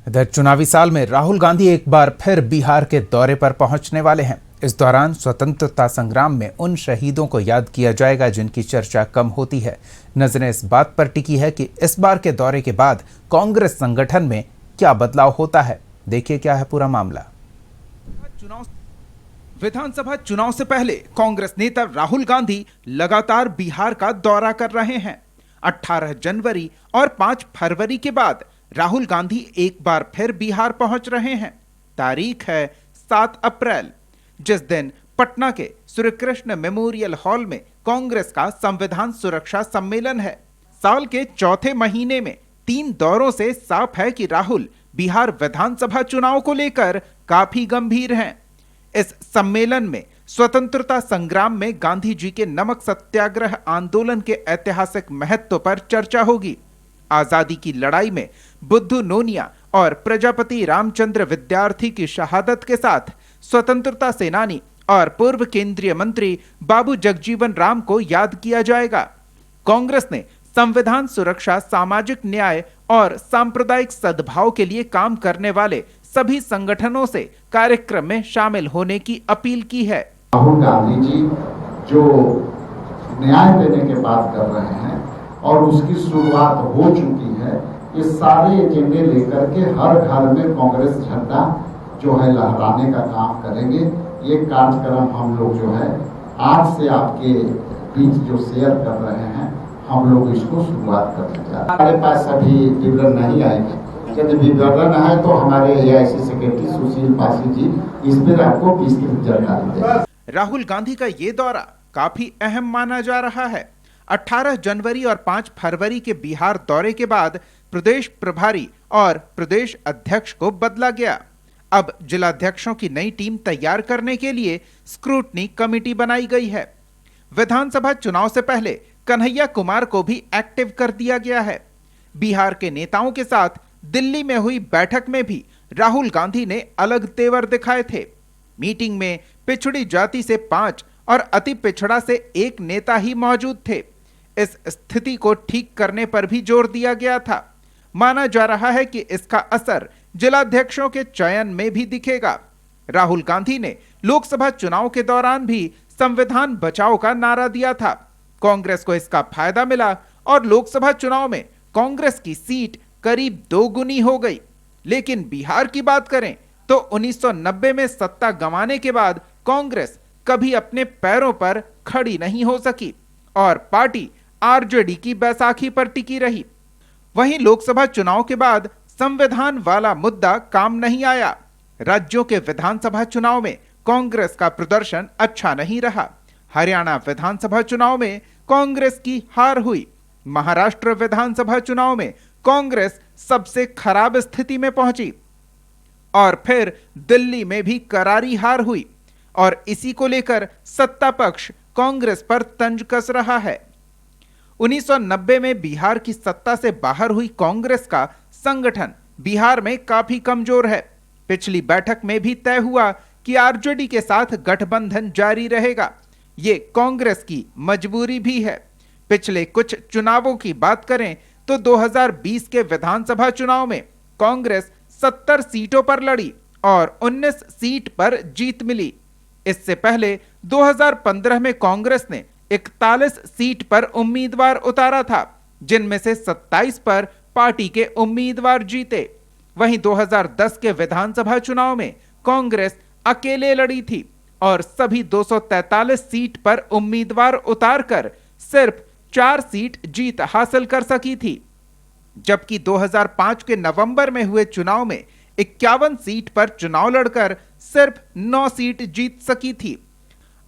इधर चुनावी साल में राहुल गांधी एक बार फिर बिहार के दौरे पर पहुंचने वाले हैं। इस दौरान स्वतंत्रता संग्राम में उन शहीदों को याद किया जाएगा जिनकी चर्चा कम होती है। नजरें इस बात पर टिकी है कि इस बार के दौरे के बाद कांग्रेस संगठन में क्या बदलाव होता है। देखिए क्या है पूरा मामला। विधानसभा चुनाव से पहले कांग्रेस नेता राहुल गांधी लगातार बिहार का दौरा कर रहे हैं। 18 जनवरी और 5 फरवरी के बाद राहुल गांधी एक बार फिर बिहार पहुंच रहे हैं। तारीख है 7 अप्रैल, जिस दिन पटना के श्रीकृष्ण मेमोरियल हॉल में कांग्रेस का संविधान सुरक्षा सम्मेलन है। साल के चौथे महीने में 3 दौरों से साफ है कि राहुल बिहार विधानसभा चुनाव को लेकर काफी गंभीर हैं। इस सम्मेलन में स्वतंत्रता संग्राम में गांधी जी के नमक सत्याग्रह आंदोलन के ऐतिहासिक महत्व पर चर्चा होगी। आजादी की लड़ाई में बुद्धू नोनिया और प्रजापति रामचंद्र विद्यार्थी की शहादत के साथ स्वतंत्रता सेनानी और पूर्व केंद्रीय मंत्री बाबू जगजीवन राम को याद किया जाएगा। कांग्रेस ने संविधान सुरक्षा, सामाजिक न्याय और सांप्रदायिक सद्भाव के लिए काम करने वाले सभी संगठनों से कार्यक्रम में शामिल होने की अपील की है। राहुल गांधी जी जो न्याय देने की बात कर रहे हैं और उसकी शुरुआत हो चुकी है, ये सारे एजेंडे लेकर के हर घर में कांग्रेस झंडा जो है लहराने का काम करेंगे। ये कार्यक्रम हम लोग जो है आज से आपके बीच जो शेयर कर रहे हैं, हम लोग इसको शुरुआत करने जा रहे हैं। हमारे पास अभी विवरण नहीं आएंगे, यदि विवरण है तो हमारे एआईसी सेक्रेटरी सुशील पासी जी इस पर आपको विस्तृत जानकारी देंगे। राहुल गांधी का ये दौरा काफी अहम माना जा रहा है। 18 जनवरी और 5 फरवरी के बिहार दौरे के बाद प्रदेश प्रभारी और प्रदेश अध्यक्ष को बदला गया। अब जिलाध्यक्षों की नई टीम तैयार करने के लिए स्क्रूटनी कमेटी बनाई गई है। विधानसभा चुनाव से पहले कन्हैया कुमार को भी एक्टिव कर दिया गया है। बिहार के नेताओं के साथ दिल्ली में हुई बैठक में भी राहुल गांधी ने अलग तेवर दिखाए थे। मीटिंग में पिछड़ी जाति से 5 और अति पिछड़ा से 1 नेता ही मौजूद थे। इस स्थिति को ठीक करने पर भी जोर दिया गया था। माना जा रहा है कि इसका असर जिलाध्यक्षों के चयन में भी दिखेगा। राहुल गांधी ने लोकसभा चुनाव के दौरान भी संविधान बचाओ का नारा दिया था। कांग्रेस को इसका फायदा मिला और लोकसभा चुनाव में कांग्रेस की सीट करीब 2 गुनी हो गई। लेकिन बिहार की बात करें तो 1990 में सत्ता गंवाने के बाद कांग्रेस कभी अपने पैरों पर खड़ी नहीं हो सकी और पार्टी आरजेडी की बैसाखी पर टिकी रही। वहीं लोकसभा चुनाव के बाद संविधान वाला मुद्दा काम नहीं आया। राज्यों के विधानसभा चुनाव में कांग्रेस का प्रदर्शन अच्छा नहीं रहा। हरियाणा विधानसभा चुनाव में कांग्रेस की हार हुई। महाराष्ट्र विधानसभा चुनाव में कांग्रेस सबसे खराब स्थिति में पहुंची और फिर दिल्ली में भी करारी हार हुई और इसी को लेकर सत्ता पक्ष कांग्रेस पर तंज कस रहा है। 1990 में बिहार की सत्ता से बाहर हुई कांग्रेस का संगठन बिहार में काफी कमजोर है। पिछली बैठक में भी तय हुआ कि आरजेडी के साथ गठबंधन जारी रहेगा। ये कांग्रेस की मजबूरी भी है। पिछले कुछ चुनावों की बात करें तो 2020 के विधानसभा चुनाव में कांग्रेस 70 सीटों पर लड़ी और 19 सीट पर जीत मिली। इससे पहले 2015 में कांग्रेस ने 41 सीट पर उम्मीदवार उतारा था, जिनमें से 27 पर पार्टी के उम्मीदवार जीते। वहीं 2010 के विधानसभा चुनाव में कांग्रेस अकेले लड़ी थी और सभी 243 सीट पर उम्मीदवार उतारकर सिर्फ 4 सीट जीत हासिल कर सकी थी। जबकि 2005 के नवंबर में हुए चुनाव में 51 सीट पर चुनाव लड़कर सिर्फ 9 सीट जीत सकी थी।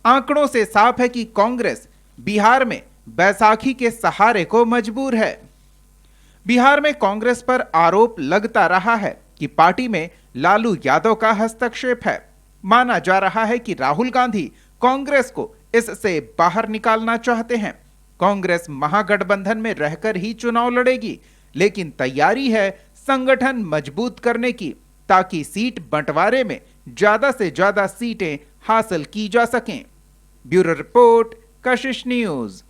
आंकड़ों से साफ है कि कांग्रेस बिहार में बैसाखी के सहारे को मजबूर है। बिहार में कांग्रेस पर आरोप लगता रहा है कि पार्टी में लालू यादव का हस्तक्षेप है। माना जा रहा है कि राहुल गांधी कांग्रेस को इससे बाहर निकालना चाहते हैं। कांग्रेस महागठबंधन में रहकर ही चुनाव लड़ेगी, लेकिन तैयारी है संगठन मजबूत करने की ताकि सीट बंटवारे में ज्यादा से ज्यादा सीटें हासिल की जा सकें। ब्यूरो रिपोर्ट, कशिश न्यूज।